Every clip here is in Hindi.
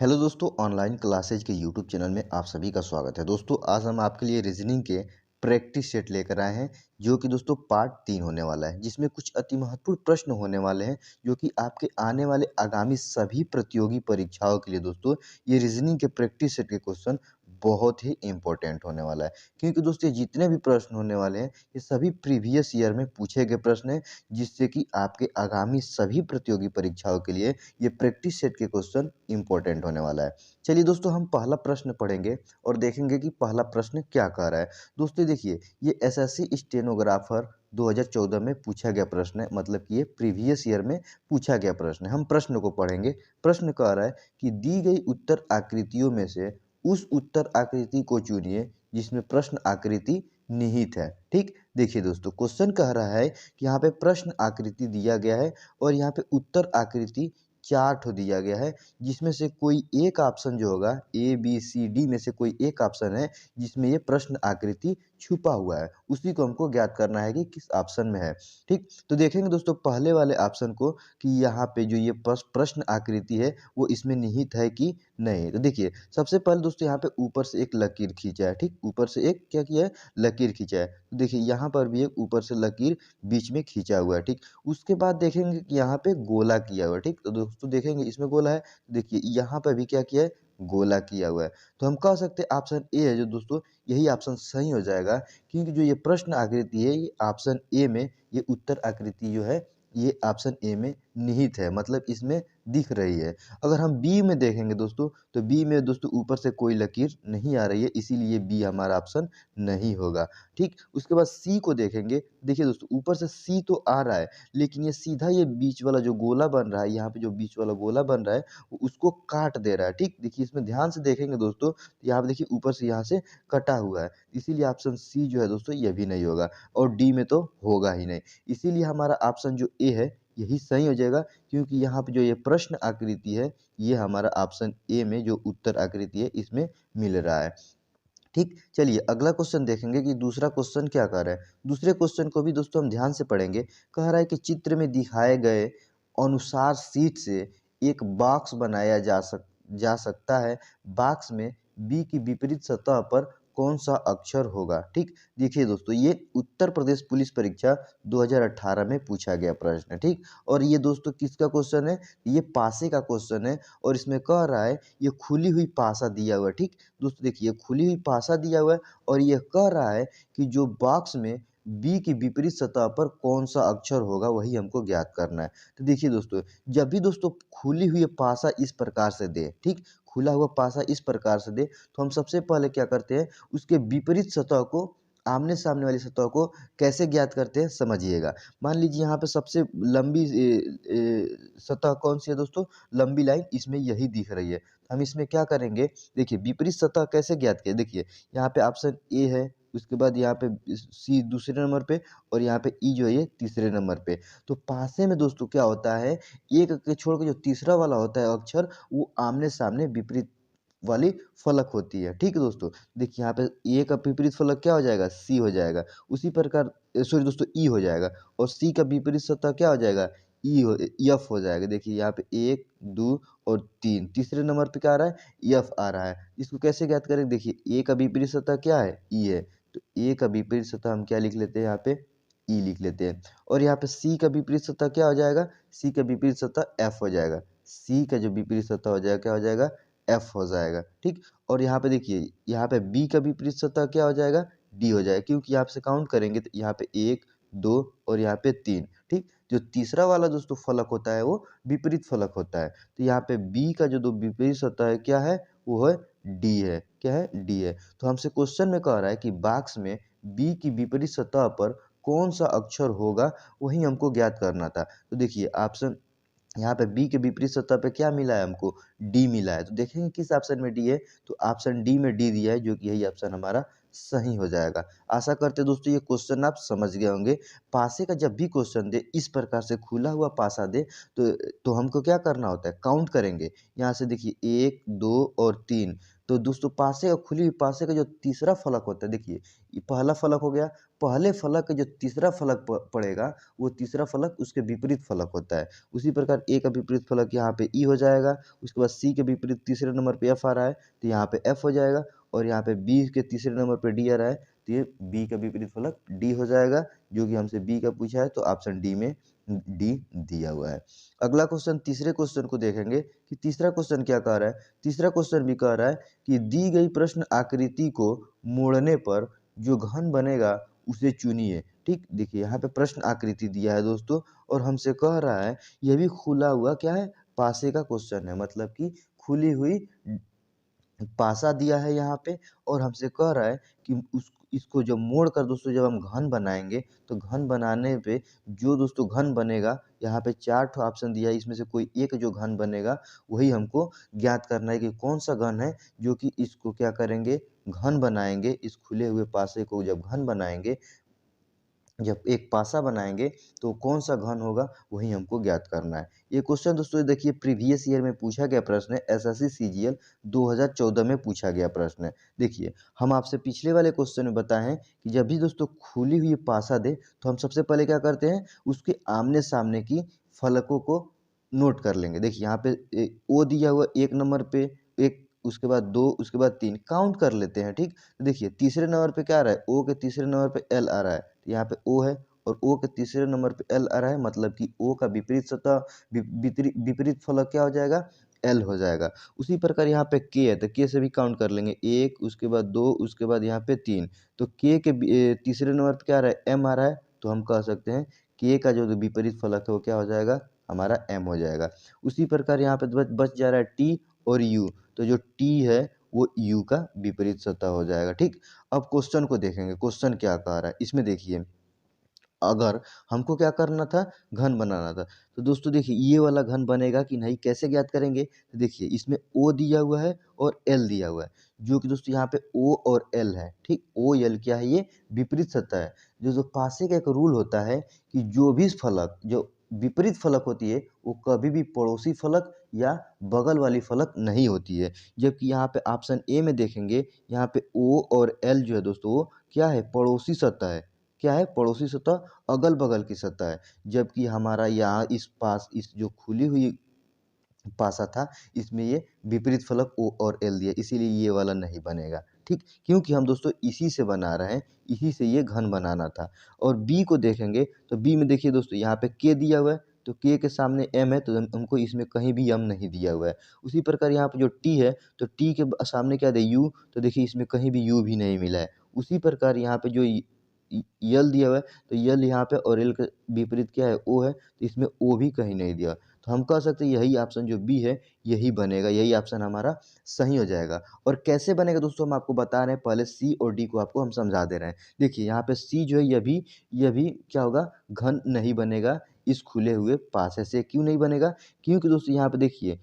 हेलो दोस्तों, ऑनलाइन क्लासेज के यूट्यूब चैनल में आप सभी का स्वागत है। दोस्तों आज हम आपके लिए रीजनिंग के प्रैक्टिस सेट लेकर आए हैं, जो कि दोस्तों पार्ट 3 होने वाला है, जिसमें कुछ अति महत्वपूर्ण प्रश्न होने वाले हैं, जो कि आपके आने वाले आगामी सभी प्रतियोगी परीक्षाओं के लिए दोस्तों ये रीजनिंग के प्रैक्टिस सेट के क्वेश्चन बहुत ही इंपॉर्टेंट होने वाला है। क्योंकि दोस्तों ये जितने भी प्रश्न होने वाले हैं, ये सभी प्रीवियस ईयर में पूछे गए प्रश्न हैं, जिससे कि आपके आगामी सभी प्रतियोगी परीक्षाओं के लिए ये प्रैक्टिस सेट के क्वेश्चन इंपॉर्टेंट होने वाला है। चलिए दोस्तों, हम पहला प्रश्न पढ़ेंगे और देखेंगे कि पहला प्रश्न क्या कह रहा है। दोस्तों देखिए, ये एसएससी स्टेनोग्राफर 2014 में पूछा गया प्रश्न है, मतलब कि ये प्रीवियस ईयर में पूछा गया प्रश्न है। हम प्रश्न को पढ़ेंगे। प्रश्न कह रहा है कि दी गई उत्तर आकृतियों में से उस उत्तर आकृति को चुनिए जिसमें प्रश्न आकृति निहित है। ठीक, देखिए दोस्तों, क्वेश्चन कह रहा है कि यहाँ पे प्रश्न आकृति दिया गया है और यहाँ पे उत्तर आकृति 4 ठो दिया गया है, जिसमें से कोई एक ऑप्शन जो होगा ए बी सी डी में से कोई एक ऑप्शन है जिसमें ये प्रश्न आकृति छुपा हुआ है, उसी को हमको ज्ञात करना है कि किस ऑप्शन में है। ठीक, तो देखेंगे दोस्तों पहले वाले ऑप्शन को कि यहाँ पे जो ये प्रश्न आकृति है वो इसमें निहित है कि नहीं। तो देखिए, सबसे पहले दोस्तों यहाँ पे ऊपर से एक लकीर खींचा है। ठीक, ऊपर से एक क्या किया है, लकीर खींचा है। तो देखिए यहाँ पर भी एक ऊपर से लकीर बीच में खींचा हुआ है। ठीक, उसके बाद देखेंगे कि यहाँ पे गोला किया हुआ है। ठीक, तो दोस्तों देखेंगे इसमें गोला है, तो देखिए यहाँ पर भी क्या किया है, गोला किया हुआ है। तो हम कह सकते हैं ऑप्शन ए है जो दोस्तों, यही ऑप्शन सही हो जाएगा, क्योंकि जो ये प्रश्न आकृति है ये ऑप्शन ए में, ये उत्तर आकृति जो है ये ऑप्शन ए में निहित है, मतलब इसमें दिख रही है। अगर हम बी में देखेंगे दोस्तों, तो बी में दोस्तों ऊपर से कोई लकीर नहीं आ रही है, इसीलिए बी हमारा ऑप्शन नहीं होगा। ठीक, उसके बाद सी को देखेंगे। देखिए दोस्तों, ऊपर से सी तो आ रहा है, लेकिन ये सीधा ये बीच वाला जो गोला बन रहा है, यहाँ पे जो बीच वाला गोला बन रहा है वो उसको काट दे रहा है। ठीक, देखिए इसमें ध्यान से देखेंगे दोस्तों, तो यहाँ पे देखिए ऊपर से यहाँ से कटा हुआ है, इसीलिए ऑप्शन सी जो है दोस्तों ये भी नहीं होगा, और डी में तो होगा ही नहीं। इसीलिए हमारा ऑप्शन जो ए है यही सही हो जाएगा, क्योंकि यहाँ पे जो ये प्रश्न आकृति है ये हमारा ऑप्शन ए में जो उत्तर आकृति है इसमें मिल रहा है। ठीक, चलिए अगला क्वेश्चन देखेंगे कि दूसरा क्वेश्चन क्या कह रहा है। दूसरे क्वेश्चन को भी दोस्तों हम ध्यान से पढ़ेंगे। कह रहा है कि चित्र में दिखाए गए अनुसार शीट से एक बॉक्स बनाया जा सकता है। बॉक्स में बी की विपरीत सतह पर कौन सा अक्षर होगा। ठीक, देखिए दोस्तों, ये उत्तर प्रदेश पुलिस परीक्षा 2018 में पूछा गया प्रश्न है। ठीक, और ये दोस्तों किसका क्वेश्चन है, ये पासे का क्वेश्चन है, और इसमें कह रहा है ये खुली हुई पासा दिया हुआ है। ठीक दोस्तों, देखिए खुली हुई पासा दिया हुआ है, और यह कह रहा है कि जो बॉक्स में बी की विपरीत सतह पर कौन सा अक्षर होगा वही हमको ज्ञात करना है। तो देखिए दोस्तों, जब भी दोस्तों खुली हुई पासा इस प्रकार से दे, ठीक, खुला हुआ पासा इस प्रकार से दे, तो हम सबसे पहले क्या करते हैं, उसके विपरीत सतह को, आमने सामने वाली सतह को कैसे ज्ञात करते हैं समझिएगा। मान लीजिए यहाँ पे सबसे लंबी सतह कौन सी है दोस्तों, लंबी लाइन इसमें यही दिख रही है। हम इसमें क्या करेंगे, देखिए विपरीत सतह कैसे ज्ञात किया। देखिए यहाँ पे ऑप्शन ए है, उसके बाद यहाँ पे सी दूसरे नंबर पे, और यहाँ पे ई जो है ये तीसरे नंबर पे। तो पासे में दोस्तों क्या होता है, एक के छोड़ के जो तीसरा वाला होता है अक्षर, वो आमने सामने विपरीत वाली फलक होती है। ठीक है दोस्तों, देखिए यहाँ पे ए का विपरीत फलक क्या हो जाएगा, सी हो जाएगा। उसी प्रकार सॉरी दोस्तों, ई हो जाएगा, और सी का विपरीत सतह क्या हो जाएगा, एफ हो जाएगा। देखिए यहाँ पे 1 2 और 3, तीसरे नंबर पे क्या आ रहा है, एफ आ रहा है। इसको कैसे ज्ञात करें, देखिए ए का विपरीत सतह क्या है, ई है, तो ए का विपरीत सतह हम क्या लिख लेते हैं, यहाँ पे ई लिख लेते हैं। और यहाँ पे सी का विपरीत सतह क्या हो जाएगा, सी का विपरीत सतह एफ हो जाएगा। सी का जो विपरीत सतह हो जाएगा क्या हो जाएगा, एफ हो जाएगा। ठीक, और यहाँ पे देखिए, यहाँ पे बी का विपरीत सतह क्या हो जाएगा, डी हो जाएगा, क्योंकि यहाँ से काउंट करेंगे तो यहाँ पे 1 2 और यहाँ पे 3। ठीक, जो तीसरा वाला दोस्तों फलक होता है वो विपरीत फलक होता है। तो यहाँ पे बी का जो दो विपरीत सतह है क्या है, वो है डी है। क्या है, डी है। तो हमसे क्वेश्चन में कह रहा है कि बॉक्स में बी की विपरीत सतह पर कौन सा अक्षर होगा, वही हमको ज्ञात करना था। तो देखिए ऑप्शन यहाँ पे बी के विपरीत सतह पे क्या मिला है हमको, डी मिला है। तो देखेंगे किस ऑप्शन में डी है, तो ऑप्शन डी में डी दिया है, जो कि यही ऑप्शन हमारा सही हो जाएगा। आशा करते हैं दोस्तों ये क्वेश्चन आप समझ गए होंगे। पासे का जब भी क्वेश्चन दे इस प्रकार से खुला हुआ पासा दे, तो हमको क्या करना होता है, काउंट करेंगे। यहाँ से देखिए 1 2 और 3, तो दोस्तों पासे और खुली हुई पासे का जो तीसरा फलक होता है, देखिए ये पहला फलक हो गया, पहले फलक का जो तीसरा फलक पड़ेगा वो तीसरा फलक उसके विपरीत फलक होता है। उसी प्रकार ए का विपरीत फलक यहाँ पे ई हो जाएगा, उसके बाद सी के विपरीत तीसरे नंबर पे एफ आ रहा है तो यहाँ पे एफ हो जाएगा, और यहाँ पे बी के तीसरे नंबर पे डी आ रहा है तो ये बी का विपरीत फलक डी हो जाएगा, जो कि हमसे बी का पूछा है तो ऑप्शन डी में डी दिया हुआ है। अगला क्वेश्चन, तीसरे क्वेश्चन को देखेंगे कि तीसरा क्वेश्चन क्या कह रहा है। तीसरा क्वेश्चन भी कह रहा है कि दी गई प्रश्न आकृति को मोड़ने पर जो घन बनेगा उसे चुनिए। ठीक, देखिए यहाँ पे प्रश्न आकृति दिया है दोस्तों, और हमसे कह रहा है यह भी खुला हुआ क्या है, पासे का क्वेश्चन है, मतलब कि खुली हुई पासा दिया है यहाँ पे, और हमसे कह रहा है कि इसको जब मोड़ कर दोस्तों जब हम घन बनाएंगे तो घन बनाने पे जो दोस्तों घन बनेगा, यहाँ पे 4 ठो ऑप्शन दिया है, इसमें से कोई एक जो घन बनेगा वही हमको ज्ञात करना है कि कौन सा घन है जो कि इसको क्या करेंगे, घन बनाएंगे। इस खुले हुए पासे को जब घन बनाएंगे, जब एक पासा बनाएंगे तो कौन सा घन होगा वही हमको ज्ञात करना है। ये क्वेश्चन दोस्तों देखिए प्रीवियस ईयर में पूछा गया प्रश्न है, एसएससी सीजीएल 2014 में पूछा गया प्रश्न है। देखिए हम आपसे पिछले वाले क्वेश्चन में बताए हैं कि जब भी दोस्तों खुली हुई पासा दे तो हम सबसे पहले क्या करते हैं, उसके आमने सामने की फलकों को नोट कर लेंगे। देखिए यहाँ पे ओ दिया हुआ एक नंबर पे, एक उसके बाद 2, उसके बाद 3 काउंट कर लेते हैं। ठीक, तो देखिए तीसरे नंबर पे क्या आ रहा है, ओ के तीसरे नंबर पे एल आ रहा है, तो यहाँ पे ओ है, और ओ के तीसरे नंबर पे एल आ रहा है, मतलब कि ओ का विपरीत सतह विपरीत फलक क्या हो जाएगा, एल हो जाएगा। उसी प्रकार यहाँ पे के है तो के से भी काउंट कर लेंगे, 1 उसके बाद 2 उसके बाद यहाँ पे 3, तो के तीसरे नंबर पे क्या आ रहा है, एम आ रहा है, तो हम कह सकते हैं के का जो विपरीत फलक है वो क्या हो जाएगा, हमारा एम हो जाएगा। उसी प्रकार यहाँ पे बच जा रहा है टी और यू, तो जो टी है वो यू का विपरीत सतह हो जाएगा। ठीक, अब क्वेश्चन को देखेंगे, क्वेश्चन क्या कह रहा है इसमें। देखिए अगर हमको क्या करना था, घन बनाना था, तो दोस्तों देखिए ये वाला घन बनेगा कि नहीं, कैसे ज्ञात करेंगे, तो देखिए इसमें ओ दिया हुआ है और एल दिया हुआ है, जो कि दोस्तों यहाँ पे ओ और एल है। ठीक, ओ एल क्या है, ये विपरीत सतह है। जो पासे का एक रूल होता है कि जो भी फलक जो विपरीत फलक होती है वो कभी भी पड़ोसी फलक या बगल वाली फलक नहीं होती है। जबकि यहाँ पे ऑप्शन ए में देखेंगे, यहाँ पे ओ और एल जो है दोस्तों वो क्या है, पड़ोसी सतह है। क्या है, पड़ोसी सतह, अगल बगल की सतह है। जबकि हमारा यहाँ इस जो खुली हुई पासा था इसमें ये विपरीत फलक ओ और एल दिया, इसीलिए ये वाला नहीं बनेगा। ठीक, क्योंकि हम दोस्तों इसी से बना रहे हैं, इसी से ये घन बनाना था। और बी को देखेंगे तो बी में देखिए दोस्तों यहाँ पे के दिया हुआ है, तो के के सामने एम है तो हमको इसमें कहीं भी एम नहीं दिया हुआ है। उसी प्रकार यहाँ पे जो टी है तो टी के सामने क्या दे, यू, तो देखिए इसमें कहीं भी यू भी नहीं मिला है। उसी प्रकार यहाँ पे जो यल दिया हुआ है तो यल यहाँ पे और एल के विपरीत क्या है, ओ है, तो इसमें ओ भी कहीं नहीं दिया, तो हम कह सकते हैं यही ऑप्शन जो बी है यही बनेगा, यही ऑप्शन हमारा सही हो जाएगा। और कैसे बनेगा दोस्तों हम आपको बता रहे हैं, पहले सी और डी को आपको हम समझा दे रहे हैं। देखिए यहाँ पे सी जो है यह भी क्या होगा, घन नहीं बनेगा इस खुले हुए पासे से। क्यों नहीं बनेगा, क्योंकि दोस्तों यहाँ पे देखिए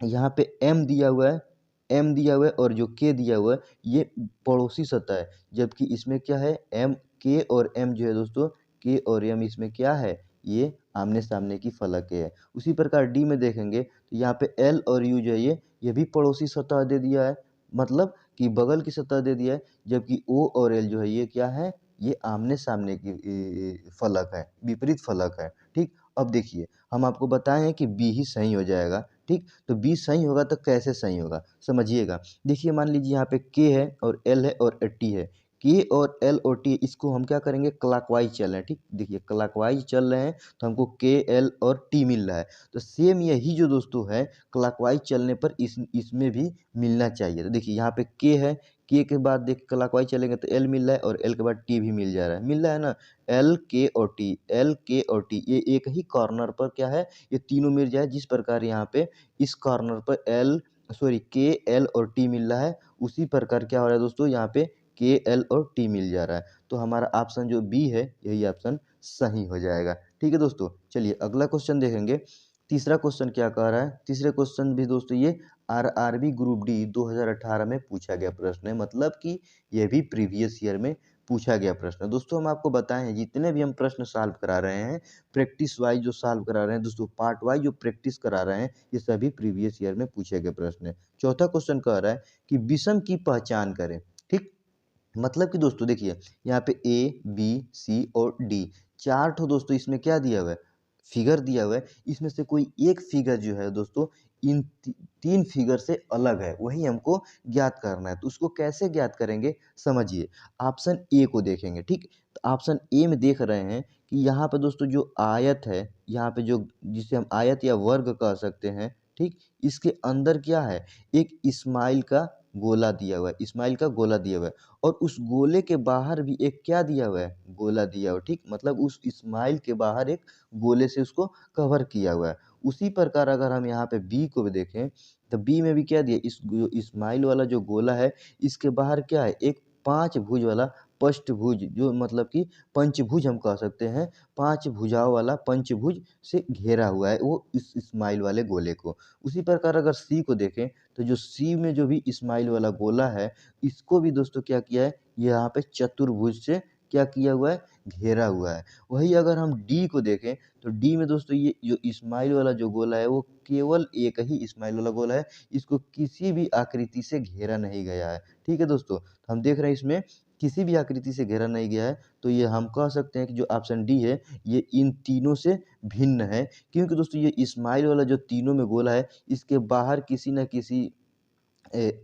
यहाँ पे एम दिया हुआ है, एम दिया हुआ है, और जो के दिया हुआ है ये पड़ोसी सतह है। जबकि इसमें क्या है, एम के और एम जो है दोस्तों, के और एम इसमें क्या है, ये आमने सामने की फलक है। उसी प्रकार डी में देखेंगे तो यहाँ पे एल और यू जो है ये भी पड़ोसी सतह दे दिया है, मतलब कि बगल की सतह दे दिया है। जबकि ओ और एल जो है ये क्या है, ये आमने सामने की फलक है, विपरीत फलक है। ठीक, अब देखिए हम आपको बताए हैं कि बी ही सही हो जाएगा। ठीक, तो बी सही होगा तो कैसे सही होगा समझिएगा। देखिए मान लीजिए यहाँ पे के है और एल है और टी है, के और एल और टी इसको हम क्या करेंगे, क्लॉकवाइज चल रहे हैं। ठीक, देखिए क्लॉकवाइज चल रहे हैं तो हमको के एल और टी मिल रहा है, तो सेम यही जो दोस्तों है क्लॉकवाइज चलने पर इसमें भी मिलना चाहिए। तो देखिए यहाँ पे के है, के बाद देख क्लॉकवाइज चलेंगे तो एल मिल रहा है, और एल के बाद टी भी मिल रहा है ना, एल के और टी, एल के और टी, ये एक ही कॉर्नर पर क्या है, ये तीनों मिल जाए। जिस प्रकार यहाँ पे इस कॉर्नर पर के एल और टी मिल रहा है, उसी प्रकार क्या हो रहा है दोस्तों, यहाँ पे के एल और टी मिल जा रहा है। तो हमारा ऑप्शन जो बी है यही ऑप्शन सही हो जाएगा। ठीक है दोस्तों, चलिए अगला क्वेश्चन देखेंगे। तीसरा क्वेश्चन क्या कह रहा है, तीसरे क्वेश्चन भी दोस्तों ये आरआरबी ग्रुप डी 2018 में पूछा गया प्रश्न है, मतलब कि ये भी प्रीवियस ईयर में पूछा गया प्रश्न। दोस्तों हम आपको बताएं हैं जितने भी हम प्रश्न सॉल्व करा रहे हैं, प्रैक्टिस वाइज जो सॉल्व करा रहे हैं दोस्तों, पार्ट वाइज जो प्रैक्टिस करा रहे हैं, ये सभी प्रीवियस ईयर में पूछे गए प्रश्न है। चौथा क्वेश्चन कह रहा है कि विषम की पहचान करें। ठीक, मतलब कि दोस्तों देखिए यहाँ पे ए बी सी और डी, चार ठो दोस्तों इसमें क्या दिया हुआ है, फिगर दिया हुआ है। इसमें से कोई एक फिगर जो है दोस्तों इन तीन फिगर से अलग है, वही हमको ज्ञात करना है। तो उसको कैसे ज्ञात करेंगे समझिए। ऑप्शन ए को देखेंगे। ठीक, तो ऑप्शन ए में देख रहे हैं कि यहाँ पे दोस्तों जो आयत है, यहाँ पे जो जिसे हम आयत या वर्ग कह सकते हैं, ठीक, इसके अंदर क्या है, एक इस्माइल का गोला दिया हुआ है, इस्माइल का गोला दिया हुआ है। और उस गोले के बाहर भी एक क्या दिया हुआ है, गोला दिया हुआ है। ठीक, मतलब उस इस्माइल के बाहर एक गोले से उसको कवर किया हुआ है। उसी प्रकार अगर हम यहाँ पे बी को भी देखें तो बी में भी क्या दिया, इस इस्माइल वाला जो गोला है इसके बाहर क्या है, एक पांच भुज वाला पष्टभुज, जो मतलब कि पंचभुज हम कह सकते हैं, पांच भुजाओं वाला पंचभुज से घेरा हुआ है वो इस इस्माइल वाले गोले को। उसी प्रकार अगर सी को देखें तो जो सी में जो भी इस्माइल वाला गोला है, इसको भी दोस्तों क्या किया है, यहाँ पे चतुर्भुज से क्या किया हुआ है, घेरा हुआ है। वही अगर हम डी को देखें तो डी में दोस्तों ये जो इस्माइल वाला जो गोला है वो केवल एक ही इस्माइल वाला गोला है, इसको किसी भी आकृति से घेरा नहीं गया है। ठीक है दोस्तों, तो हम देख रहे हैं इसमें किसी भी आकृति से घेरा नहीं गया है, तो ये हम कह सकते हैं कि जो ऑप्शन डी है ये इन तीनों से भिन्न है। क्योंकि दोस्तों ये इस्माइल वाला जो तीनों में गोला है इसके बाहर किसी न किसी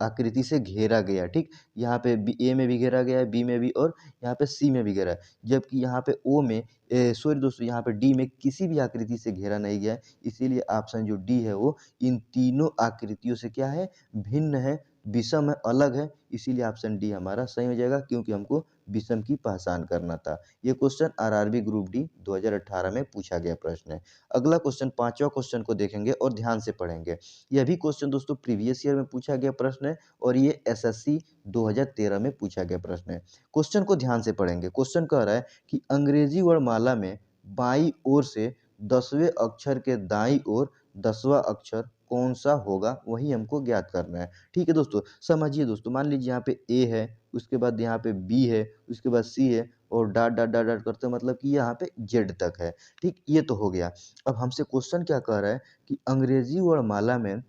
आकृति से घेरा गया। ठीक, यहाँ पे ए में भी घेरा गया है, बी में भी, और यहाँ पे सी में भी घेरा है। जबकि यहाँ पे ओ में सॉरी दोस्तों, यहाँ पे डी में किसी भी आकृति से घेरा नहीं गया है। इसीलिए ऑप्शन जो डी है वो इन तीनों आकृतियों से क्या है, भिन्न है, विषम है, अलग है। इसीलिए ऑप्शन डी हमारा सही हो जाएगा, क्योंकि हमको विषम की पहचान करना था। ये क्वेश्चन आरआरबी ग्रुप डी 2018 में पूछा गया प्रश्न है। अगला क्वेश्चन, पांचवा क्वेश्चन को देखेंगे और ध्यान से पढ़ेंगे। यह भी क्वेश्चन दोस्तों प्रीवियस ईयर में पूछा गया प्रश्न है और ये एसएससी 2013 में पूछा गया प्रश्न है। क्वेश्चन को ध्यान से पढ़ेंगे। क्वेश्चन कह रहा है कि अंग्रेजी वर्णमाला में बाईं ओर से 10वें अक्षर के दाईं ओर 10वां अक्षर कौन सा होगा, वही हमको ज्ञात करना है। ठीक है दोस्तों, समझिए दोस्तों, मान लीजिए यहाँ पे ए है, उसके बाद यहाँ पे बी है, उसके बाद सी है, और डॉट डॉट डॉट डॉट करते मतलब कि यहाँ पे जेड तक है। ठीक, ये तो हो गया। अब हमसे क्वेश्चन क्या कह रहा है कि अंग्रेजी वर्णमाला में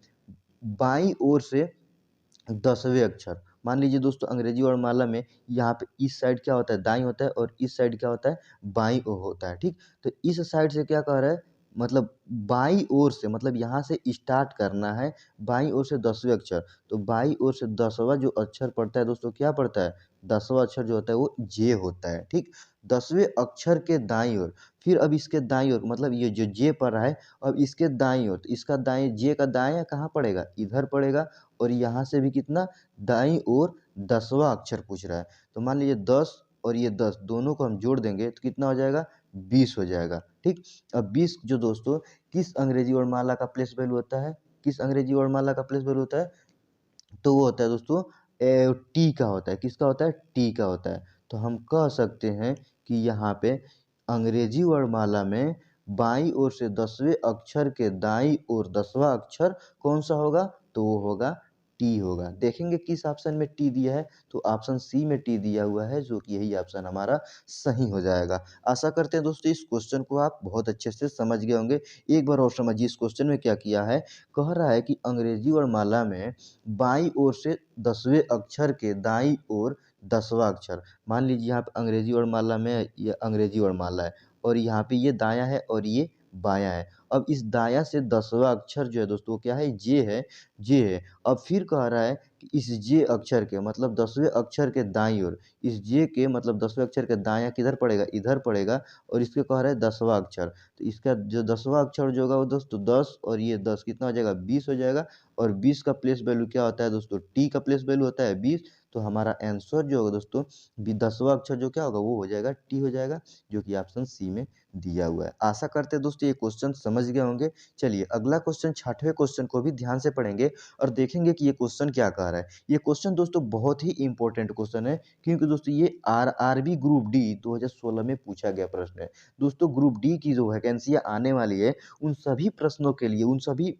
बाईं ओर से 10वें अक्षर, मान लीजिए दोस्तों अंग्रेजी वर्णमाला में यहाँ पे इस साइड क्या होता है, दाईं होता है, और इस साइड क्या होता है, बाईं ओर होता है। ठीक, तो इस साइड से क्या कह रहा है, मतलब बाईं ओर से, मतलब यहाँ से स्टार्ट करना है, बाईं ओर से 10वें अक्षर। तो बाईं ओर से 10वां जो अक्षर पड़ता है दोस्तों, क्या पड़ता है, 10वां अक्षर जो होता है वो जे होता है। ठीक, 10वें अक्षर के दाईं ओर, फिर अब इसके दाईं ओर, मतलब ये जो जे पड़ रहा है, अब इसके दाईं ओर, तो इसका दाएं, जे का दाएं कहाँ पड़ेगा, इधर पड़ेगा। और यहाँ से भी कितना, दाईं ओर 10वां अक्षर पूछ रहा है। तो मान लीजिए 10 और ये 10 दोनों को हम जोड़ देंगे तो कितना हो जाएगा, 20 हो जाएगा। ठीक, अब 20 जो दोस्तों किस अंग्रेजी वर्णमाला का प्लेस वैल्यू होता है, किस अंग्रेजी वर्णमाला का प्लेस वैल्यू होता है, तो वो होता है दोस्तों टी का होता है। किसका होता है, टी का होता है। तो हम कह सकते हैं कि यहाँ पे अंग्रेजी वर्णमाला में बाईं ओर से 10वें अक्षर के दाईं ओर 10वां अक्षर कौन सा होगा, तो वो होगा टी होगा। देखेंगे किस ऑप्शन में टी दिया है, तो ऑप्शन सी में टी दिया हुआ है, जो कि यही ऑप्शन हमारा सही हो जाएगा। आशा करते हैं दोस्तों इस क्वेश्चन को आप बहुत अच्छे से समझ गए होंगे। एक बार और समझिए इस क्वेश्चन में क्या किया है। कह रहा है कि अंग्रेजी वर्णमाला में बाईं ओर से 10वें अक्षर के दाईं ओर 10वां अक्षर, मान लीजिए यहाँ पे अंग्रेजी वर्णमाला में ये अंग्रेजी वर्णमाला है, और यहाँ पे ये दायां है और ये बायां है। अब इस दायां से 10वां अक्षर जो है दोस्तों क्या है, जे है, जे है। अब फिर कह रहा है कि इस जे अक्षर के, मतलब 10वें अक्षर के दाईं ओर, इस जे के मतलब 10वें अक्षर के दायां किधर पड़ेगा, इधर पड़ेगा, और इसके कह रहा है 10वां अक्षर। तो इसका जो 10वां अक्षर जो होगा वो दोस्तों 10 और ये 10 कितना हो जाएगा, 20 हो जाएगा। और 20 का प्लेस वैल्यू क्या होता है दोस्तों, टी का प्लेस वैल्यू होता है 20। तो हमारा आंसर जो होगा दोस्तों 10वां अक्षर जो क्या होगा वो हो जाएगा टी हो जाएगा, जो कि ऑप्शन सी में दिया हुआ है। आशा करते हैं दोस्तों ये क्वेश्चन समझ गए होंगे। चलिए अगला क्वेश्चन, छठवें क्वेश्चन को भी ध्यान से पढ़ेंगे और देखेंगे कि ये क्वेश्चन क्या कह रहा है। ये क्वेश्चन दोस्तों बहुत ही इंपॉर्टेंट क्वेश्चन है, क्योंकि दोस्तों ये आरआरबी ग्रुप डी 2016 में पूछा गया प्रश्न है। दोस्तों ग्रुप डी की जो वैकेंसियाँ आने वाली है, उन सभी प्रश्नों के लिए, उन सभी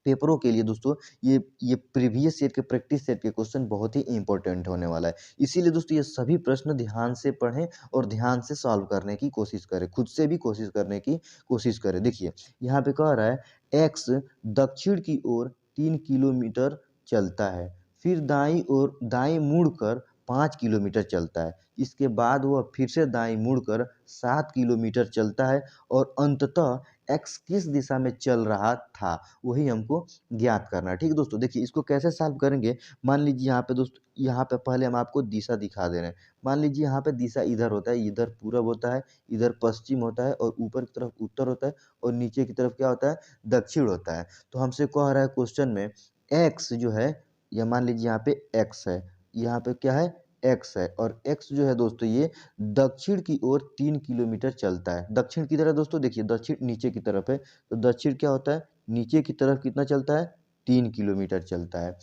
पेपरों के लिए दोस्तों ये प्रीवियस ईयर के प्रैक्टिस सेट के क्वेश्चन बहुत ही इंपॉर्टेंट होने वाला है। इसीलिए दोस्तों ये सभी प्रश्न ध्यान से पढ़ें और ध्यान से सॉल्व करने की कोशिश करें, खुद से भी कोशिश करने की कोशिश करें। देखिए यहाँ पे कह रहा है एक्स दक्षिण की ओर 3 किलोमीटर चलता है, फिर दाएं मुड़कर 5 किलोमीटर चलता है, इसके बाद वह फिर से दाएं मुड़कर 7 किलोमीटर चलता है और अंततः एक्स किस दिशा में चल रहा था वही हमको ज्ञात करना है। ठीक है दोस्तों, देखिए इसको कैसे सॉल्व करेंगे। मान लीजिए यहाँ पे दोस्तों, यहाँ पे पहले हम आपको दिशा दिखा दे रहे हैं। मान लीजिए यहाँ पे दिशा इधर होता है, इधर पूरब होता है, इधर पश्चिम होता है और ऊपर की तरफ उत्तर होता है और नीचे की तरफ क्या होता है, दक्षिण होता है। तो हमसे कह रहा है क्वेश्चन में एक्स जो है, या मान लीजिए यहाँ पे एक्स है, यहाँ पे क्या है, एक्स है, और एक्स जो है दोस्तों ये दक्षिण की ओर 3 किलोमीटर चलता है। दक्षिण की तरफ दोस्तों देखिए, दक्षिण नीचे की तरफ है, तो दक्षिण क्या होता है, नीचे की तरफ कितना चलता है, 3 किलोमीटर चलता है।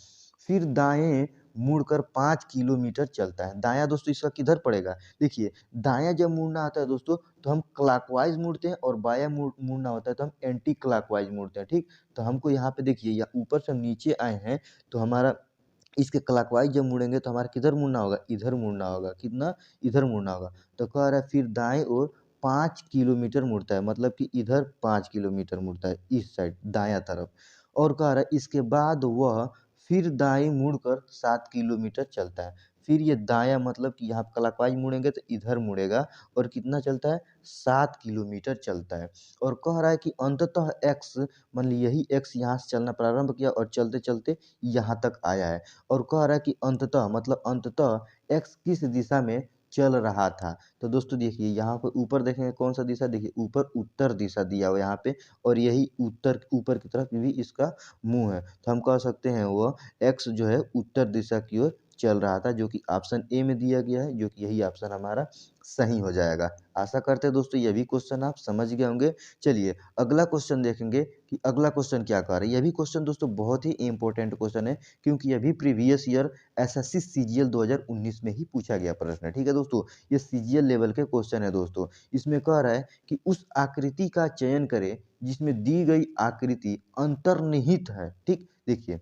फिर दाएं मुड़कर 5 किलोमीटर चलता है। दायां दोस्तों इसका किधर पड़ेगा, देखिए दायां जब मुड़ना आता है दोस्तों तो हम क्लॉकवाइज मुड़ते हैं, और बायां मुड़ना होता है तो हम एंटी क्लॉकवाइज मुड़ते हैं। ठीक, तो हमको यहाँ पे देखिए, या ऊपर से हम नीचे आए हैं तो हमारा इसके क्लॉकवाइज जब मुड़ेंगे तो हमारा किधर मुड़ना होगा, इधर मुड़ना होगा। कितना, इधर मुड़ना होगा। तो कह रहा है फिर दाएं ओर 5 किलोमीटर मुड़ता है, मतलब कि इधर 5 किलोमीटर मुड़ता है, इस साइड दायां तरफ। और कह रहा है इसके बाद वह फिर दाएं मुड़कर 7 किलोमीटर चलता है। फिर ये दायां मतलब कि यहाँ क्लॉकवाइज मुड़ेंगे तो इधर मुड़ेगा और कितना चलता है, 7 किलोमीटर चलता है। और कह रहा है कि अंततः एक्स, मान ली यही एक्स यहाँ से चलना प्रारंभ किया और चलते चलते यहाँ तक आया है। और कह रहा है कि अंततः मतलब अंततः एक्स किस दिशा में चल रहा था। तो दोस्तों देखिए यहाँ पर ऊपर देखेंगे कौन सा दिशा, देखिए ऊपर उत्तर दिशा दिया हुआ यहाँ पे, और यही उत्तर ऊपर की तरफ भी इसका मुंह है। तो हम कह सकते हैं वह एक्स जो है उत्तर दिशा की ओर चल रहा था, जो कि ऑप्शन ए में दिया गया है, जो कि यही ऑप्शन हमारा सही हो जाएगा। आशा करते हैं दोस्तों ये भी क्वेश्चन आप समझ गए होंगे। चलिए अगला क्वेश्चन देखेंगे कि अगला क्वेश्चन क्या कह रहा है। यह भी क्वेश्चन दोस्तों बहुत ही इंपॉर्टेंट क्वेश्चन है, क्योंकि यह भी प्रीवियस ईयर एसएससी सीजीएल 2019 में ही पूछा गया प्रश्न है। ठीक है दोस्तों, ये सीजीएल लेवल के क्वेश्चन है दोस्तों। इसमें कह रहा है कि उस आकृति का चयन करें जिसमें दी गई आकृति अंतर्निहित है। ठीक, देखिए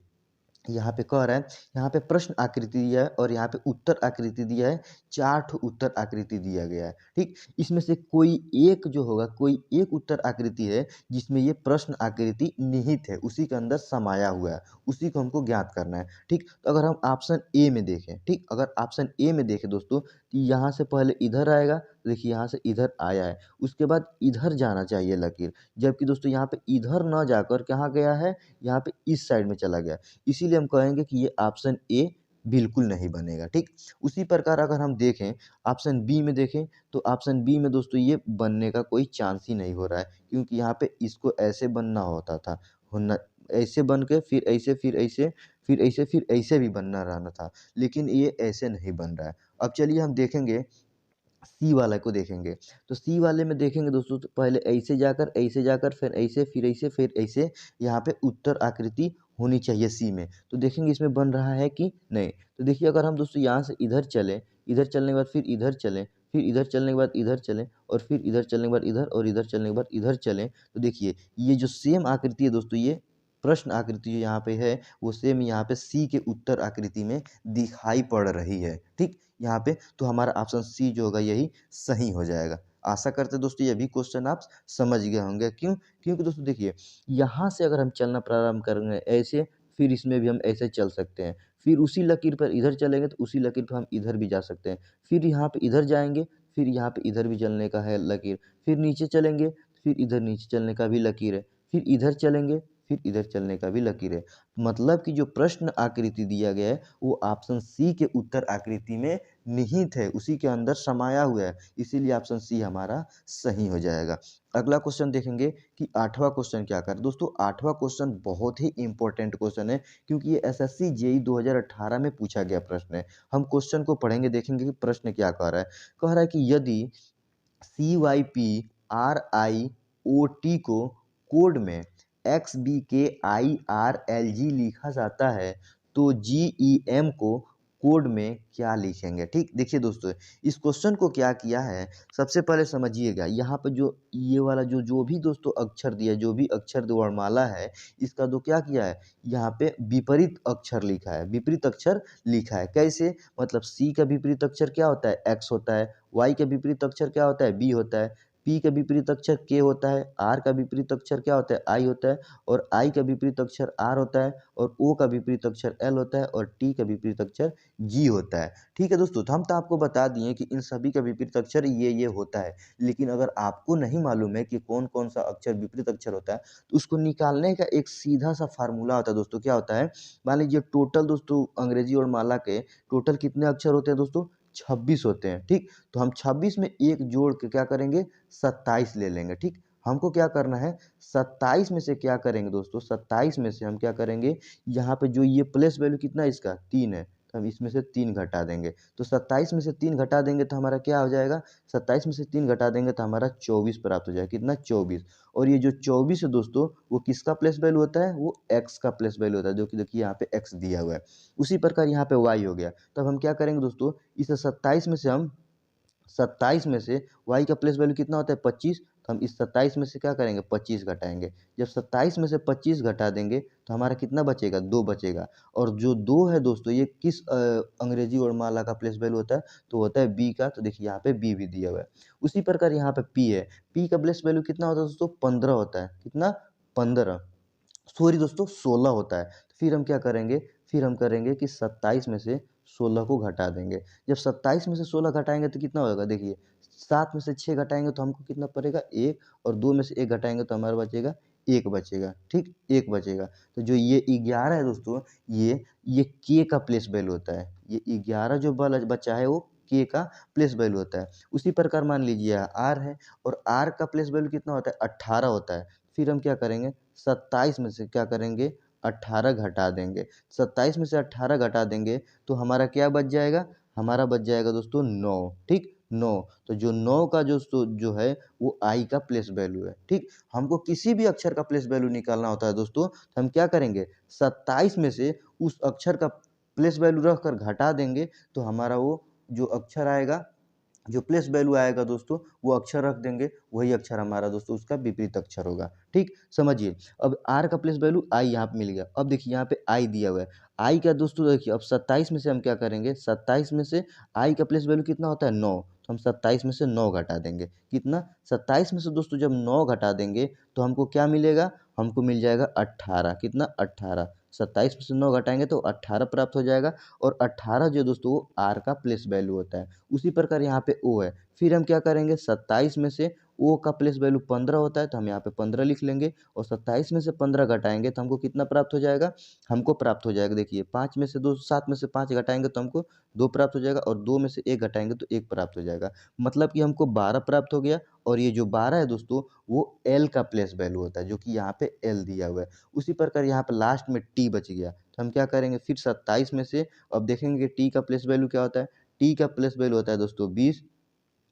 यहाँ पे कह रहा है, यहाँ पे प्रश्न आकृति दिया है और यहाँ पे उत्तर आकृति दिया है, 4 उत्तर आकृति दिया गया है। ठीक, इसमें से कोई एक जो होगा, कोई एक उत्तर आकृति है जिसमें ये प्रश्न आकृति निहित है, उसी के अंदर समाया हुआ है, उसी को हमको ज्ञात करना है। ठीक, तो अगर हम ऑप्शन ए में देखें, ठीक, अगर ऑप्शन ए में देखें दोस्तों, तो यहाँ से पहले इधर आएगा, देखिए यहाँ से इधर आया है, उसके बाद इधर जाना चाहिए लकीर, जबकि दोस्तों यहाँ पे इधर न जाकर कहाँ गया है, यहाँ पे इस साइड में चला गया। इसीलिए हम कहेंगे कि ये ऑप्शन ए बिल्कुल नहीं बनेगा। ठीक, उसी प्रकार अगर हम देखें ऑप्शन बी में देखें, तो ऑप्शन बी में दोस्तों ये बनने का कोई चांस ही नहीं हो रहा है, क्योंकि यहाँ पे इसको ऐसे बनना होता था, होना ऐसे बन के फिर ऐसे, फिर ऐसे, फिर ऐसे, फिर ऐसे भी बनना रहना था, लेकिन ये ऐसे नहीं बन रहा है। अब चलिए हम देखेंगे सी वाले को देखेंगे, तो सी वाले में देखेंगे दोस्तों, तो पहले ऐसे जाकर फिर ऐसे, फिर ऐसे, फिर ऐसे, यहाँ पे उत्तर आकृति होनी चाहिए सी में। तो देखेंगे इसमें बन रहा है कि नहीं। तो देखिए अगर हम दोस्तों यहाँ से इधर चलें, इधर चलने के बाद फिर इधर चलें, फिर इधर चलने के बाद इधर चलें, और फिर इधर चलने के बाद इधर, और इधर चलने के बाद इधर चलें, तो देखिए ये जो सेम आकृति है दोस्तों, ये प्रश्न आकृति जो यहाँ पे है वो सेम यहाँ पे सी के उत्तर आकृति में दिखाई पड़ रही है। ठीक, यहाँ पे तो हमारा ऑप्शन सी जो होगा यही सही हो जाएगा। आशा करते हैं दोस्तों ये भी क्वेश्चन आप समझ गए होंगे। क्यों, क्योंकि दोस्तों देखिए यहाँ से अगर हम चलना प्रारंभ करेंगे ऐसे, फिर इसमें भी हम ऐसे चल सकते हैं, फिर उसी लकीर पर इधर चलेंगे तो उसी लकीर पर हम इधर भी जा सकते हैं, फिर यहाँ पे इधर जाएंगे, फिर यहाँ पे इधर भी चलने का है लकीर, फिर नीचे चलेंगे, फिर इधर नीचे चलने का भी लकीर है, फिर इधर चलेंगे, फिर इधर चलने का भी लकीर है। मतलब कि जो प्रश्न आकृति दिया गया है वो ऑप्शन सी के उत्तर आकृति में निहित है, उसी के अंदर समाया हुआ है, इसीलिए ऑप्शन सी हमारा सही हो जाएगा। अगला क्वेश्चन देखेंगे कि 8वां क्वेश्चन क्या कर दोस्तों। 8वां क्वेश्चन बहुत ही इंपॉर्टेंट क्वेश्चन है, क्योंकि ये एसएससी जेईई 2018 में पूछा गया प्रश्न है। हम क्वेश्चन को पढ़ेंगे, देखेंगे कि प्रश्न क्या कह रहा है। कह रहा है कि यदि CYPRIOT को कोड में XBKIRLG लिखा जाता है, तो GEM को कोड में क्या लिखेंगे। ठीक, देखिए दोस्तों, इस क्वेश्चन को क्या किया है, सबसे पहले समझिएगा। यहाँ पे जो ये वाला जो भी दोस्तों अक्षर दिया है, जो भी अक्षर वर्णमाला है, इसका तो क्या किया है, यहाँ पे विपरीत अक्षर लिखा है, विपरीत अक्षर लिखा है। कैसे, मतलब सी का विपरीत अक्षर क्या होता है, एक्स होता है। वाई का विपरीत अक्षर क्या होता है, बी होता है। पी का विपरीत अक्षर के होता है। आर का विपरीत अक्षर क्या होता है, आई होता है। और आई का विपरीत अक्षर आर होता है। और ओ का विपरीत अक्षर एल होता है। और टी का विपरीत अक्षर जी होता है। ठीक है दोस्तों, तो हम तो आपको बता दिए कि इन सभी का विपरीत अक्षर ये होता है। लेकिन अगर आपको नहीं मालूम है कि कौन कौन सा अक्षर विपरीत अक्षर होता है, तो उसको निकालने का एक सीधा सा फार्मूला होता है दोस्तों। क्या होता है, मान लीजिए टोटल दोस्तों अंग्रेजी और माला के टोटल कितने अक्षर होते हैं दोस्तों, 26 होते हैं। ठीक, तो हम 26 में एक जोड़ के क्या करेंगे, 27 ले लेंगे। ठीक, हमको क्या करना है, 27 में से क्या करेंगे दोस्तों, 27 में से हम क्या करेंगे, यहाँ पे जो ये प्लेस वैल्यू कितना है इसका, 3 है, तो हम इसमें से 3 घटा देंगे। तो 27 में से 3 घटा देंगे तो हमारा क्या हो जाएगा, 27 में से 3 घटा देंगे तो हमारा 24 प्राप्त हो जाएगा। कितना, 24। और ये जो 24 है दोस्तों, वो किसका प्लेस वैल्यू होता है, वो एक्स का प्लेस वैल्यू होता है, जो कि देखिए यहाँ पे एक्स दिया हुआ है। उसी प्रकार यहाँ पे वाई हो गया। तब हम क्या करेंगे दोस्तों, इस 27 में से हम 27 में से y का प्लेस वैल्यू कितना होता है, 25। तो हम इस 27 में से क्या करेंगे, 25 घटाएंगे। जब 27 में से 25 घटा देंगे तो हमारा कितना बचेगा, 2 बचेगा। और जो 2 है दोस्तों, ये किस अंग्रेजी वर्णमाला का प्लेस वैल्यू होता है, तो होता है बी का। तो देखिए यहाँ पे बी भी दिया हुआ है। उसी प्रकार यहाँ पे पी है, पी का प्लेस वैल्यू कितना होता है दोस्तों, 15 होता है। कितना, 15, सॉरी दोस्तों 16 होता है। तो फिर हम क्या करेंगे, फिर हम करेंगे कि 27 में से 16 को घटा देंगे। जब 27 में से 16 घटाएंगे तो कितना होगा, देखिए 7 में से 6 घटाएंगे तो हमको कितना पड़ेगा, 1। और 2 में से 1 घटाएंगे तो हमारा बचेगा 1 बचेगा। ठीक, 1 बचेगा। तो जो ये 11 है दोस्तों, ये के का प्लेस वैल्यू होता है। ये 11 जो बचा है वो के का प्लेस वैल्यू होता है। उसी प्रकार मान लीजिए आर है, और आर का प्लेस वैल्यू कितना होता है, 18 होता है। फिर हम क्या करेंगे, 27 में से क्या करेंगे, 18 घटा देंगे। 27 में से 18 घटा देंगे तो हमारा क्या बच जाएगा, हमारा बच जाएगा दोस्तों 9। ठीक, 9। तो जो 9 का जो है वो आई का प्लेस वैल्यू है। ठीक, हमको किसी भी अक्षर का प्लेस वैल्यू निकालना होता है दोस्तों, तो हम क्या करेंगे, 27 में से उस अक्षर का प्लेस वैल्यू रख कर घटा देंगे तो हमारा वो जो अक्षर आएगा, जो प्लेस वैल्यू आएगा दोस्तों, वो अक्षर रख देंगे, वही अक्षर हमारा दोस्तों उसका विपरीत अक्षर होगा। ठीक, समझिए। अब आर का प्लेस वैल्यू आई यहाँ पे मिल गया। अब देखिए यहाँ पे आई दिया हुआ है। आई का दोस्तों देखिए, अब 27 में से हम क्या करेंगे, 27 में से आई का प्लेस वैल्यू कितना होता है, 9। तो हम 27 में से 9 घटा देंगे। कितना, 27 में से दोस्तों जब 9 घटा देंगे तो हमको क्या मिलेगा, हमको मिल जाएगा 18। कितना, 18। 27 में से 9 घटाएंगे तो 18 प्राप्त हो जाएगा। और 18 जो दोस्तों वो आर का प्लेस वैल्यू होता है। उसी प्रकार यहाँ पे ओ है। फिर हम क्या करेंगे, 27 में से ओ का प्लेस वैल्यू 15 होता है, तो हम यहाँ पे 15 लिख लेंगे। और 27 में से 15 घटाएंगे तो हमको कितना प्राप्त हो जाएगा, हमको प्राप्त हो जाएगा, देखिए 5 में से 2, 7 में से 5 घटाएंगे तो हमको 2 प्राप्त हो जाएगा। और 2 में से 1 घटाएंगे तो 1 प्राप्त हो जाएगा। मतलब कि हमको 12 प्राप्त हो गया। और ये जो 12 है दोस्तों, वो एल का प्लेस वैल्यू होता है, जो कि यहाँ पे एल दिया हुआ है। उसी प्रकार यहाँ पे लास्ट में टी बच गया, तो हम क्या करेंगे, फिर 27 में से अब देखेंगे टी का प्लेस वैल्यू क्या होता है। टी का प्लेस वैल्यू होता है दोस्तों 20।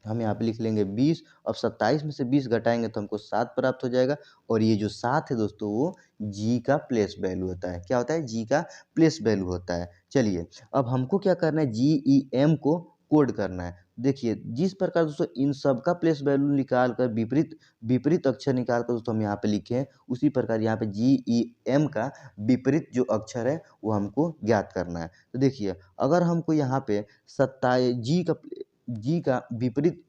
हम यहाँ पे लिख लेंगे 20। अब 27 में से 20 घटाएंगे तो हमको 7 प्राप्त हो जाएगा। और ये जो 7 है दोस्तों, वो जी का प्लेस वैल्यू होता है। क्या होता है, जी का प्लेस वैल्यू होता है। चलिए, अब हमको क्या करना है, जी ई एम को कोड करना है। देखिए, जिस प्रकार दोस्तों इन सब का प्लेस वैल्यू निकाल कर विपरीत विपरीत अक्षर निकाल कर दोस्तों हम यहाँ पे लिखे हैं, उसी प्रकार यहाँ पे जी ई एम का विपरीत जो अक्षर है वो हमको ज्ञात करना है। तो देखिए, अगर हमको यहाँ पे 27 जी का विपरीत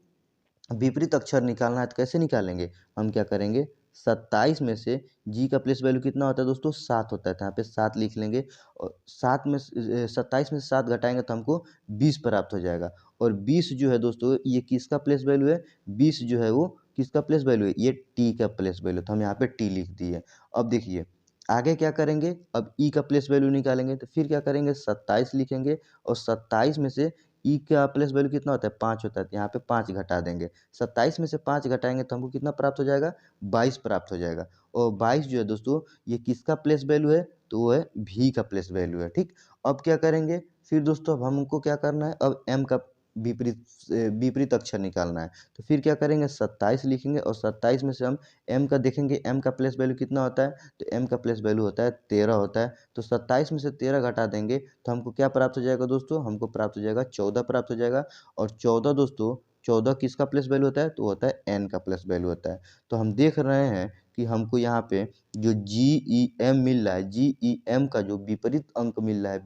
विपरीत अक्षर निकालना है तो कैसे निकालेंगे, हम क्या करेंगे, 27 में से जी का प्लेस वैल्यू कितना होता है दोस्तों, 7 होता है, तो यहाँ पे 7 लिख लेंगे। और 7 में 27 में से 7 घटाएंगे तो हमको 20 प्राप्त हो जाएगा। और 20 जो है दोस्तों, ये किसका प्लेस वैल्यू है, 20 जो है वो किसका प्लेस वैल्यू है, ये टी का प्लेस वैल्यू, तो हम यहाँ पे टी लिख दिए। अब देखिए आगे क्या करेंगे, अब ई का प्लेस वैल्यू निकालेंगे, तो फिर क्या करेंगे, 27 लिखेंगे। और 27 में से ई का प्लेस वैल्यू कितना होता है, 5 होता है, तो यहाँ पे 5 घटा देंगे। 27 में से 5 घटाएंगे तो हमको कितना प्राप्त हो जाएगा, 22 प्राप्त हो जाएगा। और 22 जो है दोस्तों, ये किसका प्लेस वैल्यू है, तो वो है भी का प्लेस वैल्यू है। ठीक, अब क्या करेंगे, फिर दोस्तों अब हमको क्या करना है, अब एम का विपरीत अक्षर निकालना है। तो फिर क्या करेंगे, 27 लिखेंगे और 27 में से हम m का देखेंगे, m का प्लेस वैल्यू कितना होता है, तो m का प्लेस वैल्यू होता है 13 होता है। तो 27 में से 13 घटा देंगे तो हमको क्या प्राप्त हो जाएगा दोस्तों, हमको प्राप्त हो जाएगा 14 प्राप्त हो जाएगा। और 14 दोस्तों, 14 किसका प्लेस वैल्यू होता है, तो होता है n का प्लेस वैल्यू होता है। तो हम देख रहे हैं कि हमको यहाँ पे जो GEM मिल रहा है, GEM का जो विपरीत अंक मिल रहा है,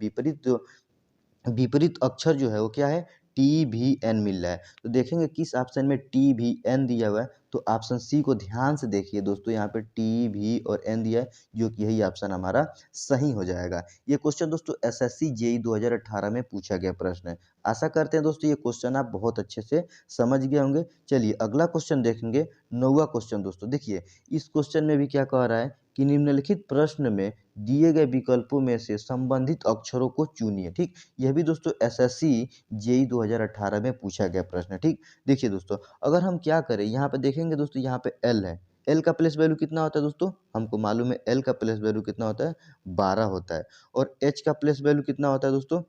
विपरीत अक्षर जो है वो क्या है, TVN मिल रहा है। तो देखेंगे किस ऑप्शन में TVN दिया हुआ है, तो ऑप्शन सी को ध्यान से देखिए दोस्तों, यहाँ पे TV और N दिया है, जो कि यही ऑप्शन हमारा सही हो जाएगा। ये क्वेश्चन दोस्तों SSC JEE 2018 में पूछा गया प्रश्न है। आशा करते हैं दोस्तों ये क्वेश्चन आप बहुत अच्छे से समझ गए होंगे। चलिए अगला क्वेश्चन देखेंगे, 9वां क्वेश्चन दोस्तों। देखिए इस क्वेश्चन में भी क्या कह रहा है कि निम्नलिखित प्रश्न में दिए गए विकल्पों में से संबंधित अक्षरों को चुनिए। ठीक, यह भी दोस्तों SSC JEE 2018 में पूछा गया प्रश्न है। ठीक, देखिए दोस्तों अगर हम क्या करें, यहाँ पे देखेंगे दोस्तों, यहाँ पे L है, L का प्लेस वैल्यू कितना होता है दोस्तों, हमको मालूम है L का प्लेस वैल्यू कितना होता है, 12 होता है। और H का प्लेस वैल्यू कितना होता है दोस्तों,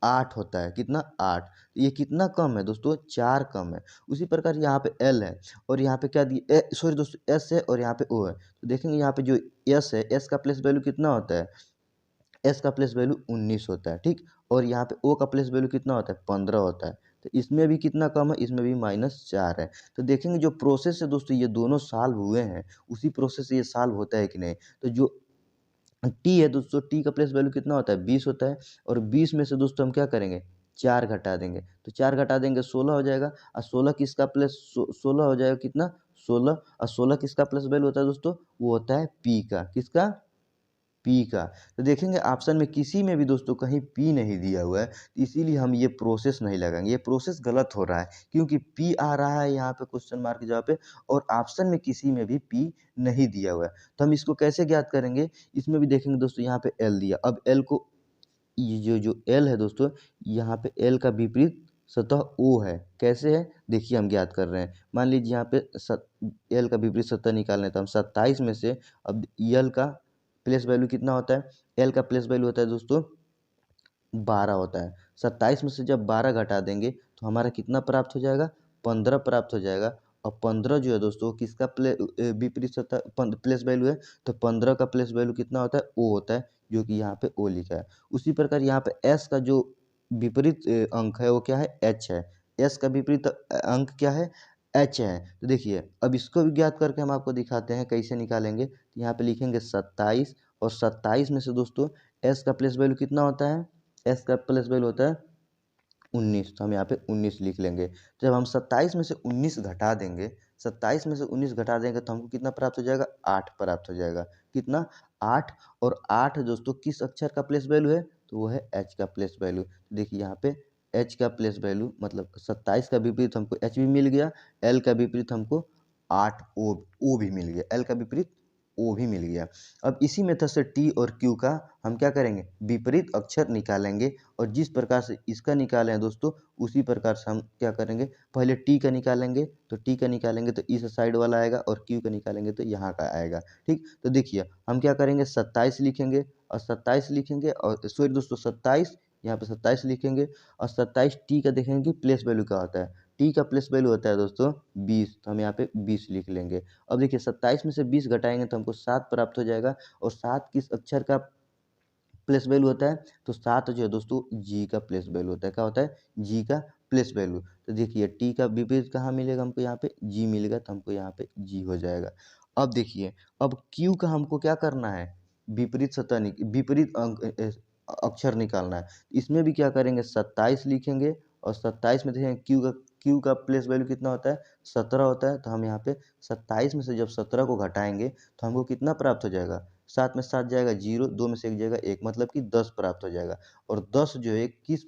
8 होता है। कितना, 8। ये कितना कम है दोस्तों, 4 कम है। उसी प्रकार यहाँ पे L है और यहाँ पे क्या दिए, सॉरी दोस्तों S है और यहाँ पे O है। तो देखेंगे यहाँ पे जो S है, S का प्लेस वैल्यू कितना होता है, S का प्लेस वैल्यू 19 होता है। ठीक, और यहाँ पे O का प्लेस वैल्यू कितना होता है, 15 होता है। तो इसमें भी कितना कम है, इसमें भी -4 है। तो देखेंगे जो प्रोसेस है दोस्तों, ये दोनों सॉल्व हुए हैं, उसी प्रोसेस से ये सॉल्व होता है कि नहीं। तो जो टी है दोस्तों, टी का प्लेस वैल्यू कितना होता है, 20 होता है। और 20 में से दोस्तों हम क्या करेंगे, 4 घटा देंगे। तो 4 घटा देंगे 16 हो जाएगा। और 16 किसका प्लस 16 हो जाएगा कितना, 16। और 16 किसका प्लस वैल्यू होता है दोस्तों, वो होता है पी का। किसका, पी का। तो देखेंगे ऑप्शन में किसी में भी दोस्तों कहीं पी नहीं दिया हुआ है, तो इसीलिए हम ये प्रोसेस नहीं लगाएंगे। ये प्रोसेस गलत हो रहा है क्योंकि पी आ रहा है यहाँ पे क्वेश्चन मार्क की जगह पे, और ऑप्शन में किसी में भी पी नहीं दिया हुआ है। तो हम इसको कैसे ज्ञात करेंगे, इसमें भी देखेंगे दोस्तों, यहाँ पे एल दिया। अब एल को, ये जो एल है दोस्तों, यहाँ पे एल का विपरीत सतह ओ है। कैसे है, देखिए हम ज्ञात कर रहे हैं। मान लीजिए यहाँ पे एल का विपरीत सतह निकालना है, तो हम 27 में से, अब एल का प्लेस वैल्यू कितना होता है, एल का प्लेस वैल्यू होता है दोस्तों 12 होता है। 27 में से जब 12 घटा देंगे तो हमारा कितना प्राप्त हो जाएगा, 15 प्राप्त हो जाएगा। और 15 जो है दोस्तों किसका विपरीत सतह प्लेस वैल्यू है, तो 15 का प्लेस वैल्यू कितना होता है, ओ होता है, जो कि यहाँ पे ओ लिखा है। उसी प्रकार यहाँ पे एस का जो विपरीत अंक है वो क्या है, एच है। एस का विपरीत अंक क्या है, एच है। तो देखिए अब इसको भी ज्ञात करके हम आपको दिखाते हैं कैसे निकालेंगे। तो यहाँ पे लिखेंगे 27, और 27 में से दोस्तों एस का प्लेस वैल्यू कितना होता है, एस का प्लेस वैल्यू होता है 19। तो हम यहाँ पे 19 लिख लेंगे। जब हम 27 में से 19 घटा देंगे, 27 में से 19 घटा देंगे तो हमको कितना प्राप्त हो जाएगा, 8 प्राप्त हो जाएगा। कितना, 8। और 8 दोस्तों किस अक्षर का प्लेस वैल्यू है, तो वो है एच का प्लेस वैल्यू। देखिए यहाँ पे एच का प्लेस वैल्यू मतलब 27 का विपरीत हमको एच भी मिल गया, एल का विपरीत हमको 8 ओ भी मिल गया, एल का विपरीत ओ भी मिल गया। अब इसी मेथड से टी और क्यू का हम क्या करेंगे, विपरीत अक्षर निकालेंगे। और जिस प्रकार से इसका निकाले हैं दोस्तों, उसी प्रकार से हम क्या करेंगे, पहले टी का निकालेंगे। तो टी का निकालेंगे तो इस साइड वाला आएगा, और क्यू का निकालेंगे तो यहाँ का आएगा। ठीक, तो देखिए हम क्या करेंगे, 27 लिखेंगे, और 27 लिखेंगे, और सॉरी दोस्तों 27, यहाँ पे 27 लिखेंगे। और 27 टी का देखेंगे प्लेस वैल्यू क्या होता है, टी का प्लेस वैल्यू होता है दोस्तों 20। तो हम यहाँ पे 20 लिख लेंगे। अब देखिए 27 में से 20 घटाएंगे तो हमको 7 प्राप्त हो जाएगा। और 7 किस अक्षर का प्लेस वैल्यू होता है, तो 7 जो है दोस्तों जी का प्लेस वैल्यू होता है। क्या होता है, जी का प्लेस वैल्यू। तो देखिए टी का विपरीत कहाँ मिलेगा हमको, यहाँ पे जी मिलेगा, तो हमको यहाँ पे जी हो जाएगा। अब देखिए अब क्यू का हमको क्या करना है, विपरीत सतह विपरीत अंक अक्षर निकालना है। इसमें भी क्या करेंगे, 27 लिखेंगे, और 27 में देखेंगे क्यू का प्लेस वैल्यू कितना होता है, 17 होता है। तो हम यहाँ पे 27 में से जब 17 को घटाएंगे तो हमको कितना प्राप्त हो जाएगा, 7 में 7 जाएगा 0, 2 में से 1 जाएगा 1, मतलब कि 10 प्राप्त हो जाएगा। और 10 जो है किस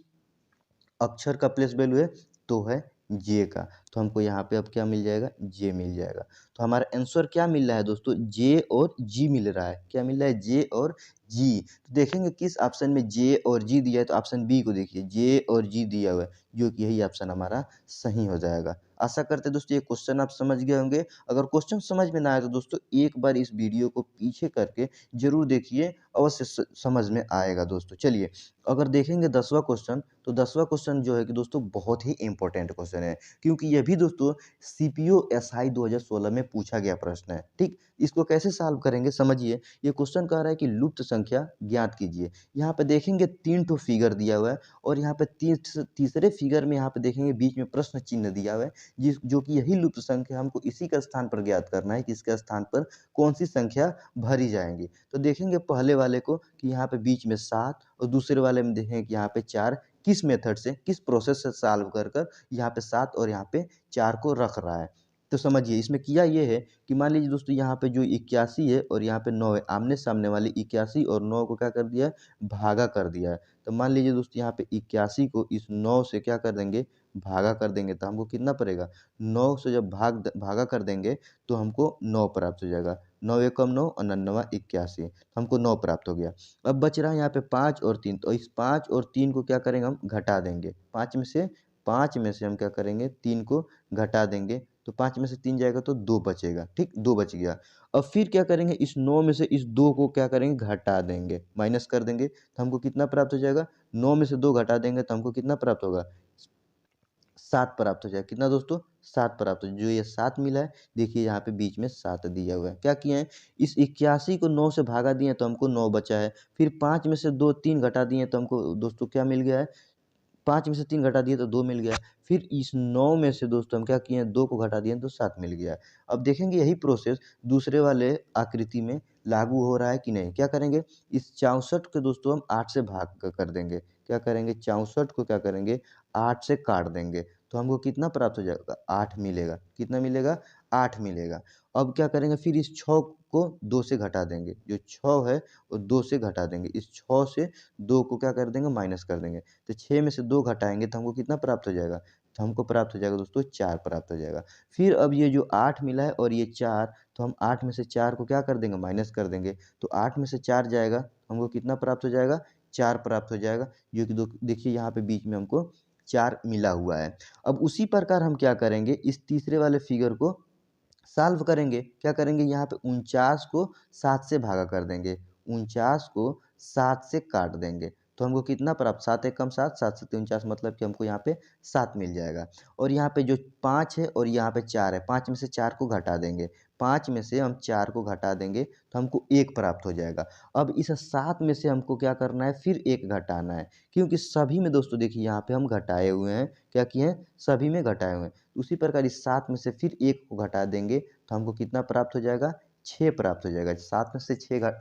अक्षर का प्लेस वैल्यू है, तो है जे का। तो हमको यहाँ पे अब क्या मिल जाएगा, जे मिल जाएगा। तो हमारा आंसर क्या मिल रहा है दोस्तों, जे और जी मिल रहा है। क्या मिल रहा है, जे और जी। तो देखेंगे किस ऑप्शन में जे और जी दिया है, तो ऑप्शन बी को देखिए, जे और जी दिया हुआ है, जो कि यही ऑप्शन हमारा सही हो जाएगा। आशा करते हैं दोस्तों ये क्वेश्चन आप समझ गए होंगे। अगर क्वेश्चन समझ में ना आए तो दोस्तों एक बार इस वीडियो को पीछे करके ज़रूर देखिए, अवश्य समझ में आएगा दोस्तों। चलिए, अगर देखेंगे 10वां क्वेश्चन, तो 10वां क्वेश्चन जो है कि दोस्तों बहुत ही इम्पोर्टेंट क्वेश्चन है, क्योंकि ये भी दोस्तों सीपीओ एसआई 2016 में पूछा गया प्रश्न है। ठीक, इसको कैसे सॉल्व करेंगे समझिए। ये क्वेश्चन कह रहा है कि लुप्त संख्या ज्ञात कीजिए। यहाँ पे देखेंगे 3 ठो फिगर दिया हुआ है और यहाँ पे तीसरे फिगर में यहाँ पे देखेंगे बीच में प्रश्न चिन्ह दिया हुआ है, जिस जो कि यही लुप्त संख्या हमको इसी का स्थान पर ज्ञात करना है कि इसके स्थान पर कौन सी संख्या भरी जाएंगी। तो देखेंगे पहले वाले को कि यहाँ पे बीच में 7 और दूसरे वाले में देखेंगे कि यहाँ पे 4, किस मेथड से, किस प्रोसेस से सॉल्व कर कर यहाँ पे 7 और यहाँ पे 4 को रख रहा है। तो समझिए इसमें किया ये है कि मान लीजिए दोस्तों यहाँ पे जो 81 है और यहाँ पे 9 है, आमने-सामने वाले 81 और 9 को क्या कर दिया है, भागा कर दिया है। तो मान लीजिए दोस्तों यहाँ पे 81 को इस 9 से क्या कर देंगे, भागा कर देंगे, तो हमको कितना पड़ेगा, 9 से जब भागा कर देंगे तो हमको 9 प्राप्त हो जाएगा। 9 एकम 9 और 9 81, तो हमको 9 प्राप्त हो गया। अब बच रहा है यहाँ पे 5 और 3, तो इस 5 और 3 को क्या करेंगे, हम घटा देंगे। 5 में से हम क्या करेंगे, 3 को घटा देंगे, तो 5 में से 3 जाएगा तो 2 बचेगा, ठीक, 2 बच गया। अब फिर क्या करेंगे, इस 9 में से इस 2 को क्या करेंगे, घटा देंगे, माइनस कर देंगे, तो हमको कितना प्राप्त हो जाएगा, 9 में से 2 घटा देंगे तो हमको कितना प्राप्त होगा, 7 प्राप्त हो जाएगा। कितना दोस्तों, 7 प्राप्त हो, जो ये 7 मिला है, देखिए यहाँ पे बीच में 7 दिया हुआ है। क्या किए हैं, इस 81 को 9 से भागा दिए तो हमको 9 बचा है, फिर 5 में से 2 3 घटा दिए तो हमको दोस्तों क्या मिल गया है, 5 में से 3 घटा दिए तो 2 मिल गया। फिर इस 9 में से दोस्तों हम क्या किए हैं, 2 को घटा दिए तो 7 मिल गया। अब देखेंगे यही प्रोसेस दूसरे वाले आकृति में लागू हो रहा है कि नहीं। क्या करेंगे, इस 64 को दोस्तों हम 8 से भाग कर देंगे। क्या करेंगे, 64 को क्या करेंगे, 8 से काट देंगे, तो हमको कितना प्राप्त हो जाएगा, 8 मिलेगा। कितना मिलेगा, 8 मिलेगा। अब क्या करेंगे, फिर इस 6 को 2 से घटा देंगे, जो 6 है वो 2 से घटा देंगे। इस 6 से 2 को क्या कर देंगे, माइनस कर देंगे, तो 6 में से 2 घटाएँगे तो हमको कितना प्राप्त हो जाएगा? तो हमको प्राप्त हो जाएगा दोस्तों 4 प्राप्त हो जाएगा। फिर अब ये जो 8 मिला है और ये 4, तो हम 8 में से 4 को क्या कर देंगे, माइनस कर देंगे। तो 8 में से 4 जाएगा, हमको कितना प्राप्त हो जाएगा, 4 प्राप्त हो जाएगा, जो कि दो देखिए यहाँ पे बीच में हमको 4 मिला हुआ है। अब उसी प्रकार हम क्या करेंगे, इस तीसरे वाले फिगर को सॉल्व करेंगे। क्या करेंगे, यहाँ पे 49 को 7 से भागा कर देंगे, 49 को 7 से काट देंगे, तो हमको कितना प्राप्त, 7 एकम 7, 7 सत्ते 49, मतलब कि हमको यहाँ पे 7 मिल जाएगा। और यहाँ पे जो 5 है और यहाँ पे 4 है, 5 में से 4 को घटा देंगे, 5 में से हम 4 को घटा देंगे तो हमको 1 प्राप्त हो जाएगा। अब इस 7 में से हमको क्या करना है, फिर 1 घटाना है, क्योंकि सभी में दोस्तों देखिए यहाँ पे हम घटाए हुए हैं। क्या किए हैं, सभी में घटाए हुए हैं। उसी प्रकार इस 7 में से फिर 1 को घटा देंगे तो हमको कितना प्राप्त हो जाएगा, 6 प्राप्त हो जाएगा। 7 में से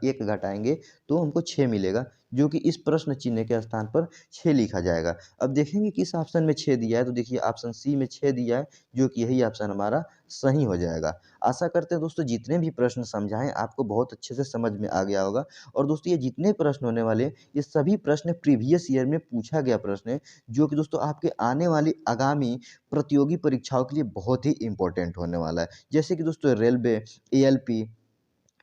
1 घटाएँगे तो हमको 6 मिलेगा, जो कि इस प्रश्न चिन्ह के स्थान पर 6 लिखा जाएगा। अब देखेंगे किस ऑप्शन में 6 दिया है, तो देखिए ऑप्शन सी में 6 दिया है, जो कि यही ऑप्शन हमारा सही हो जाएगा। आशा करते हैं दोस्तों जितने भी प्रश्न समझाएँ आपको बहुत अच्छे से समझ में आ गया होगा। और दोस्तों ये जितने प्रश्न होने वाले हैं, ये सभी प्रश्न प्रीवियस ईयर में पूछा गया प्रश्न है, जो कि दोस्तों आपके आने वाली आगामी प्रतियोगी परीक्षाओं के लिए बहुत ही इम्पोर्टेंट होने वाला है। जैसे कि दोस्तों रेलवे, एएलपी,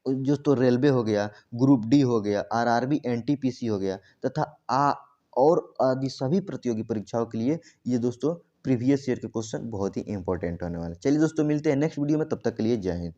दोस्तों रेलवे हो गया, ग्रुप डी हो गया, आरआरबी, एनटीपीसी हो गया, तथा और आदि सभी प्रतियोगी परीक्षाओं के लिए ये दोस्तों प्रीवियस ईयर के क्वेश्चन बहुत ही इम्पोर्टेंट होने वाले हैं। चलिए दोस्तों मिलते हैं नेक्स्ट वीडियो में, तब तक के लिए जय हिंद।